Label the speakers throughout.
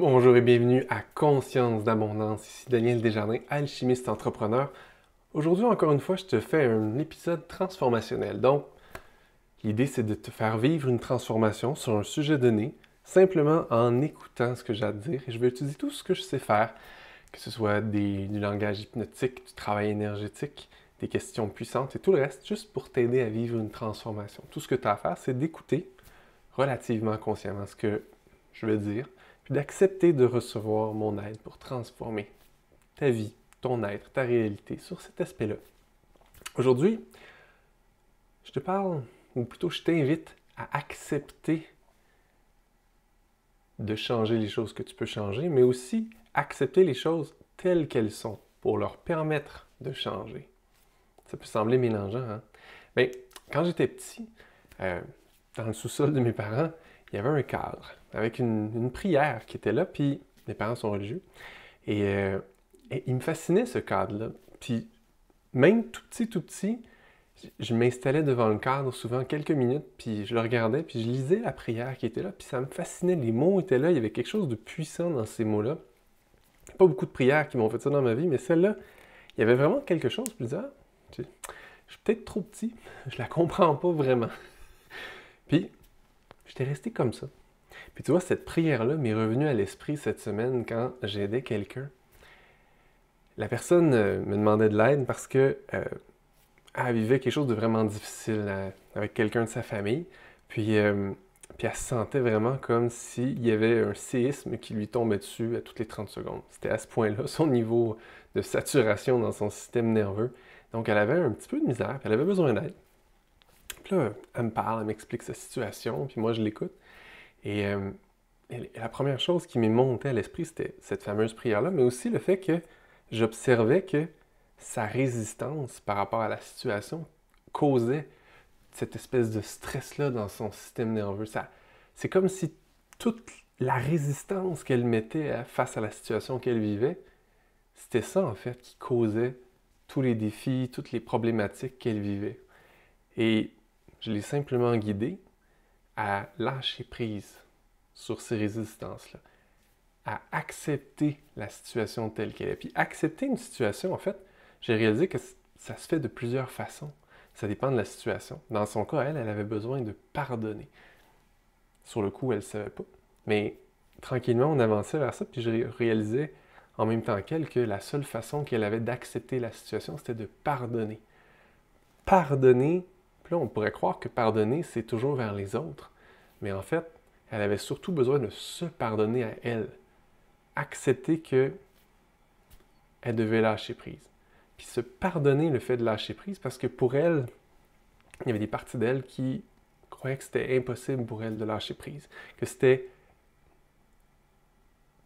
Speaker 1: Bonjour et bienvenue à Conscience d'abondance. Ici Daniel Desjardins, alchimiste entrepreneur. Aujourd'hui, encore une fois, je te fais un épisode transformationnel. Donc, l'idée, c'est de te faire vivre une transformation sur un sujet donné, simplement en écoutant ce que j'ai à te dire. Et je vais utiliser tout ce que je sais faire, que ce soit du langage hypnotique, du travail énergétique, des questions puissantes et tout le reste, juste pour t'aider à vivre une transformation. Tout ce que tu as à faire, c'est d'écouter relativement consciemment ce que je veux dire, puis d'accepter de recevoir mon aide pour transformer ta vie, ton être, ta réalité sur cet aspect-là. Aujourd'hui, je te parle, ou plutôt je t'invite à accepter de changer les choses que tu peux changer, mais aussi accepter les choses telles qu'elles sont pour leur permettre de changer. Ça peut sembler mélangeant, hein? Bien, quand j'étais petit, dans le sous-sol de mes parents, il y avait un cadre avec une prière qui était là, puis mes parents sont religieux. Et il me fascinait ce cadre-là. Puis même tout petit, je m'installais devant le cadre souvent quelques minutes, puis je le regardais, puis je lisais la prière qui était là, puis ça me fascinait. Les mots étaient là, il y avait quelque chose de puissant dans ces mots-là. Pas beaucoup de prières qui m'ont fait ça dans ma vie, mais celle-là, il y avait vraiment quelque chose. Puis je me disais, je suis peut-être trop petit, je la comprends pas vraiment. Puis, j'étais resté comme ça. Puis tu vois, cette prière-là m'est revenue à l'esprit cette semaine quand j'aidais quelqu'un. La personne me demandait de l'aide parce que elle vivait quelque chose de vraiment difficile avec quelqu'un de sa famille. Puis elle se sentait vraiment comme s'il y avait un séisme qui lui tombait dessus à toutes les 30 secondes. C'était à ce point-là son niveau de saturation dans son système nerveux. Donc elle avait un petit peu de misère, puis elle avait besoin d'aide. Puis là, elle me parle, elle m'explique sa situation, puis moi je l'écoute. Et la première chose qui m'est montée à l'esprit, c'était cette fameuse prière-là, mais aussi le fait que j'observais que sa résistance par rapport à la situation causait cette espèce de stress-là dans son système nerveux. C'est comme si toute la résistance qu'elle mettait face à la situation qu'elle vivait, c'était ça en fait qui causait tous les défis, toutes les problématiques qu'elle vivait. Et je l'ai simplement guidée à lâcher prise sur ces résistances-là, à accepter la situation telle qu'elle est. Puis accepter une situation, en fait, j'ai réalisé que ça se fait de plusieurs façons. Ça dépend de la situation. Dans son cas, elle avait besoin de pardonner. Sur le coup, elle ne savait pas. Mais tranquillement, on avançait vers ça, puis je réalisais en même temps qu'elle que la seule façon qu'elle avait d'accepter la situation, c'était de pardonner. Pardonner, puis là, on pourrait croire que pardonner, c'est toujours vers les autres. Mais en fait, elle avait surtout besoin de se pardonner à elle. Accepter que elle devait lâcher prise. Puis se pardonner le fait de lâcher prise parce que pour elle, il y avait des parties d'elle qui croyaient que c'était impossible pour elle de lâcher prise, que c'était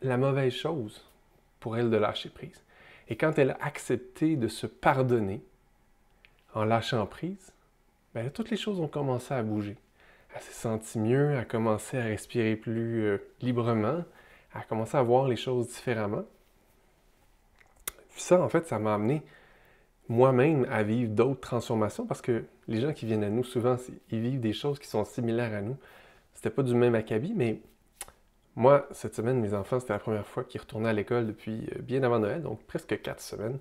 Speaker 1: la mauvaise chose pour elle de lâcher prise. Et quand elle a accepté de se pardonner en lâchant prise, bien, toutes les choses ont commencé à bouger. Elle s'est sentie mieux, elle a commencé à respirer plus librement, elle a commencé à voir les choses différemment. Puis ça, en fait, ça m'a amené moi-même à vivre d'autres transformations parce que les gens qui viennent à nous, souvent, ils vivent des choses qui sont similaires à nous. C'était pas du même acabit, mais moi, cette semaine, mes enfants, c'était la première fois qu'ils retournaient à l'école depuis bien avant Noël, donc presque 4 semaines.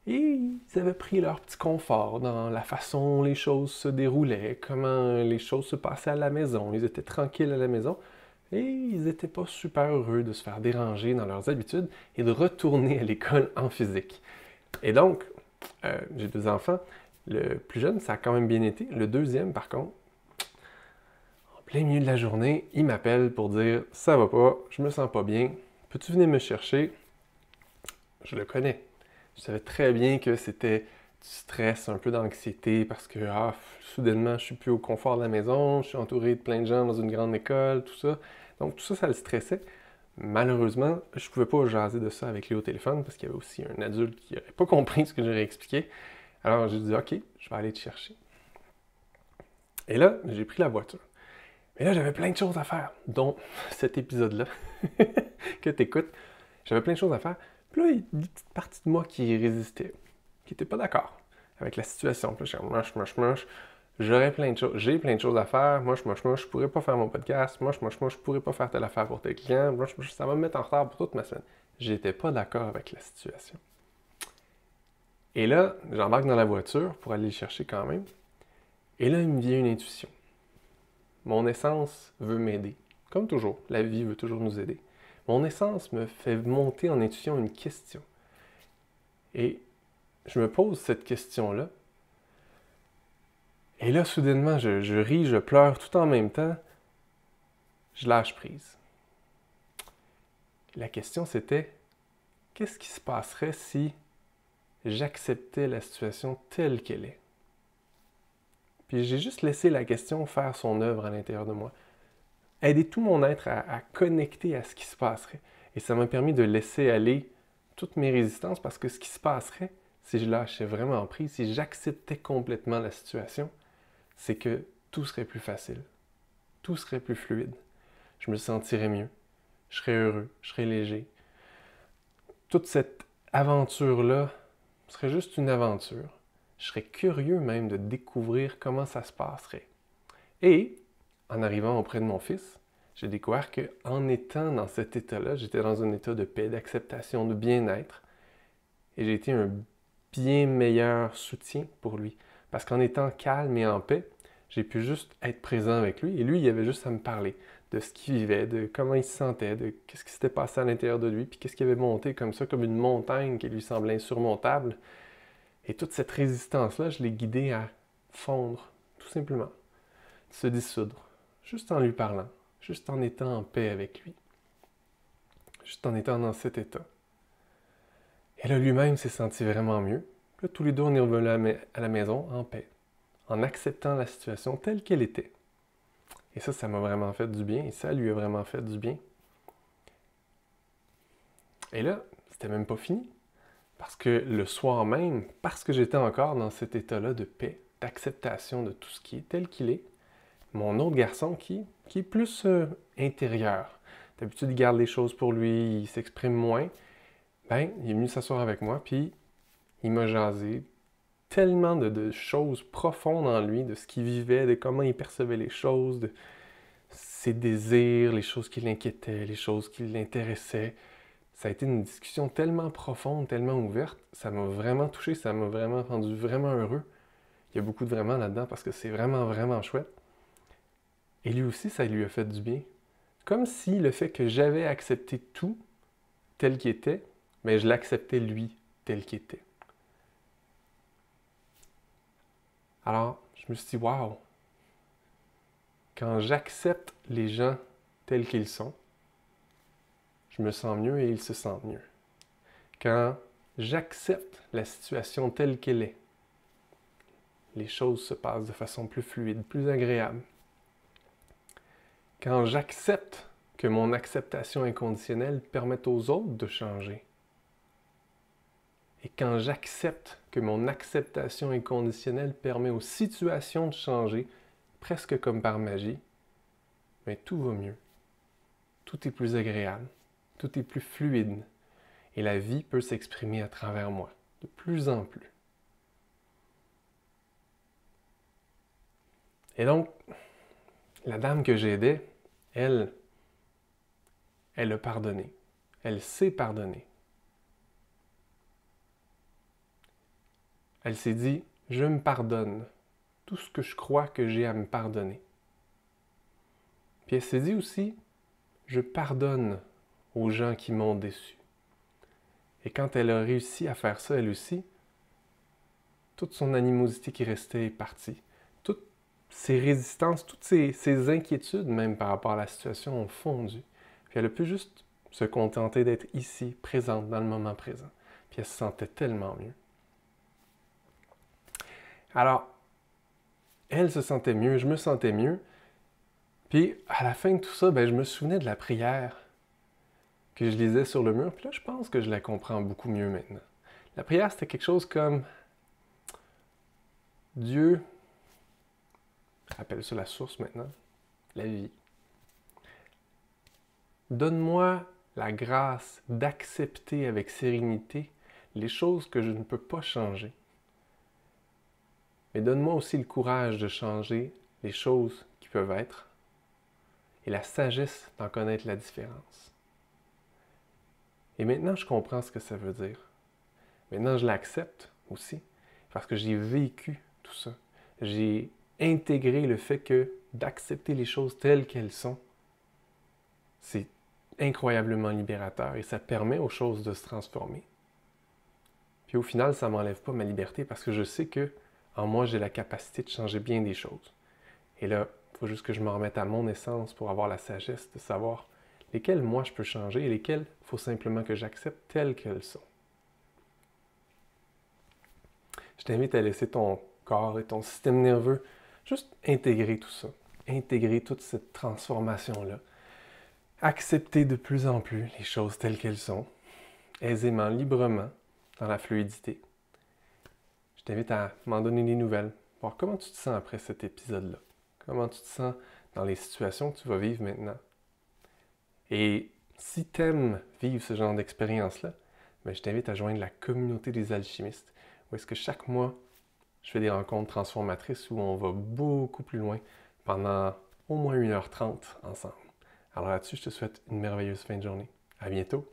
Speaker 1: Et ils avaient pris leur petit confort dans la façon dont les choses se déroulaient, comment les choses se passaient à la maison. Ils étaient tranquilles à la maison et ils n'étaient pas super heureux de se faire déranger dans leurs habitudes et de retourner à l'école en physique. Et donc, j'ai 2 enfants. Le plus jeune, ça a quand même bien été. Le deuxième, par contre, en plein milieu de la journée, il m'appelle pour dire « Ça va pas, je me sens pas bien, peux-tu venir me chercher? » Je le connais. Je savais très bien que c'était du stress, un peu d'anxiété, parce que soudainement, je suis plus au confort de la maison, je suis entouré de plein de gens dans une grande école, tout ça. Donc tout ça, ça le stressait. Malheureusement, je ne pouvais pas jaser de ça avec lui au téléphone, parce qu'il y avait aussi un adulte qui n'avait pas compris ce que j'aurais expliqué. Alors j'ai dit « Ok, je vais aller te chercher. » Et là, j'ai pris la voiture. Mais là, j'avais plein de choses à faire, dont cet épisode-là que tu écoutes. J'avais plein de choses à faire. Puis là, il y a une petite partie de moi qui résistait, qui n'était pas d'accord avec la situation. Puis là, je suis moche. J'aurais plein de choses, j'ai plein de choses à faire. Moi, je pourrais pas faire mon podcast. Moi, je pourrais pas faire telle affaire pour tel client. Moi, ça va me mettre en retard pour toute ma semaine. J'étais pas d'accord avec la situation. Et là, j'embarque dans la voiture pour aller le chercher quand même. Et là, il me vient une intuition. Mon essence veut m'aider. Comme toujours, la vie veut toujours nous aider. Mon essence me fait monter en intuition une question. Et je me pose cette question-là. Et là, soudainement, je ris, je pleure tout en même temps. Je lâche prise. La question, c'était, qu'est-ce qui se passerait si j'acceptais la situation telle qu'elle est? Puis j'ai juste laissé la question faire son œuvre à l'intérieur de moi. Aider tout mon être à connecter à ce qui se passerait. Et ça m'a permis de laisser aller toutes mes résistances parce que ce qui se passerait, si je lâchais vraiment prise, si j'acceptais complètement la situation, c'est que tout serait plus facile. Tout serait plus fluide. Je me sentirais mieux. Je serais heureux. Je serais léger. Toute cette aventure-là serait juste une aventure. Je serais curieux même de découvrir comment ça se passerait. Et, en arrivant auprès de mon fils, j'ai découvert qu'en étant dans cet état-là, j'étais dans un état de paix, d'acceptation, de bien-être. Et j'ai été un bien meilleur soutien pour lui. Parce qu'en étant calme et en paix, j'ai pu juste être présent avec lui. Et lui, il avait juste à me parler de ce qu'il vivait, de comment il se sentait, de qu'est-ce qui s'était passé à l'intérieur de lui, puis qu'est-ce qui avait monté comme ça, comme une montagne qui lui semblait insurmontable. Et toute cette résistance-là, je l'ai guidé à fondre, tout simplement, se dissoudre, juste en lui parlant, juste en étant en paix avec lui, juste en étant dans cet état. Et là, lui-même s'est senti vraiment mieux. Puis là, tous les deux, on est revenus à la maison en paix, en acceptant la situation telle qu'elle était. Et ça m'a vraiment fait du bien, et ça lui a vraiment fait du bien. Et là, c'était même pas fini. Parce que le soir même, parce que j'étais encore dans cet état-là de paix, d'acceptation de tout ce qui est tel qu'il est, mon autre garçon qui est plus intérieur, d'habitude il garde les choses pour lui, il s'exprime moins, ben il est venu s'asseoir avec moi, puis il m'a jasé tellement de choses profondes en lui, de ce qu'il vivait, de comment il percevait les choses, de ses désirs, les choses qui l'inquiétaient, les choses qui l'intéressaient. Ça a été une discussion tellement profonde, tellement ouverte, ça m'a vraiment touché, ça m'a vraiment rendu vraiment heureux. Il y a beaucoup de vraiment là-dedans parce que c'est vraiment, vraiment chouette. Et lui aussi, ça lui a fait du bien. Comme si le fait que j'avais accepté tout tel qu'il était, mais je l'acceptais lui tel qu'il était. Alors, je me suis dit, waouh, quand j'accepte les gens tels qu'ils sont, je me sens mieux et ils se sentent mieux. Quand j'accepte la situation telle qu'elle est, les choses se passent de façon plus fluide, plus agréable. Quand j'accepte que mon acceptation inconditionnelle permette aux autres de changer, et quand j'accepte que mon acceptation inconditionnelle permet aux situations de changer, presque comme par magie, mais tout va mieux. Tout est plus agréable, tout est plus fluide, et la vie peut s'exprimer à travers moi, de plus en plus. Et donc, la dame que j'aidais, elle a pardonné. Elle sait pardonner. Elle s'est dit, je me pardonne tout ce que je crois que j'ai à me pardonner. Puis elle s'est dit aussi, je pardonne aux gens qui m'ont déçu. Et quand elle a réussi à faire ça, elle aussi, toute son animosité qui restait est partie. Toutes ses résistances, toutes ses inquiétudes, même par rapport à la situation, ont fondu. Puis elle a pu juste se contenter d'être ici, présente, dans le moment présent. Puis elle se sentait tellement mieux. Alors, elle se sentait mieux, je me sentais mieux. Puis, à la fin de tout ça, je me souvenais de la prière que je lisais sur le mur. Puis là, je pense que je la comprends beaucoup mieux maintenant. La prière, c'était quelque chose comme Dieu, rappelle ça la source maintenant, la vie. Donne-moi la grâce d'accepter avec sérénité les choses que je ne peux pas changer. mais donne-moi aussi le courage de changer les choses qui peuvent être et la sagesse d'en connaître la différence. Et maintenant, je comprends ce que ça veut dire. Maintenant, je l'accepte aussi parce que j'ai vécu tout ça. J'ai intégré le fait que d'accepter les choses telles qu'elles sont, c'est incroyablement libérateur et ça permet aux choses de se transformer. Puis au final, ça ne m'enlève pas ma liberté parce que je sais que en moi, j'ai la capacité de changer bien des choses. Et là, il faut juste que je me remette à mon essence pour avoir la sagesse de savoir lesquelles moi je peux changer et lesquelles il faut simplement que j'accepte telles qu'elles sont. Je t'invite à laisser ton corps et ton système nerveux juste intégrer tout ça, intégrer toute cette transformation-là, accepter de plus en plus les choses telles qu'elles sont, aisément, librement, dans la fluidité. Je t'invite à m'en donner des nouvelles, voir comment tu te sens après cet épisode-là, comment tu te sens dans les situations que tu vas vivre maintenant. Et si tu aimes vivre ce genre d'expérience-là, je t'invite à joindre la communauté des alchimistes, où est-ce que chaque mois, je fais des rencontres transformatrices où on va beaucoup plus loin pendant au moins 1h30 ensemble. Alors là-dessus, je te souhaite une merveilleuse fin de journée. À bientôt!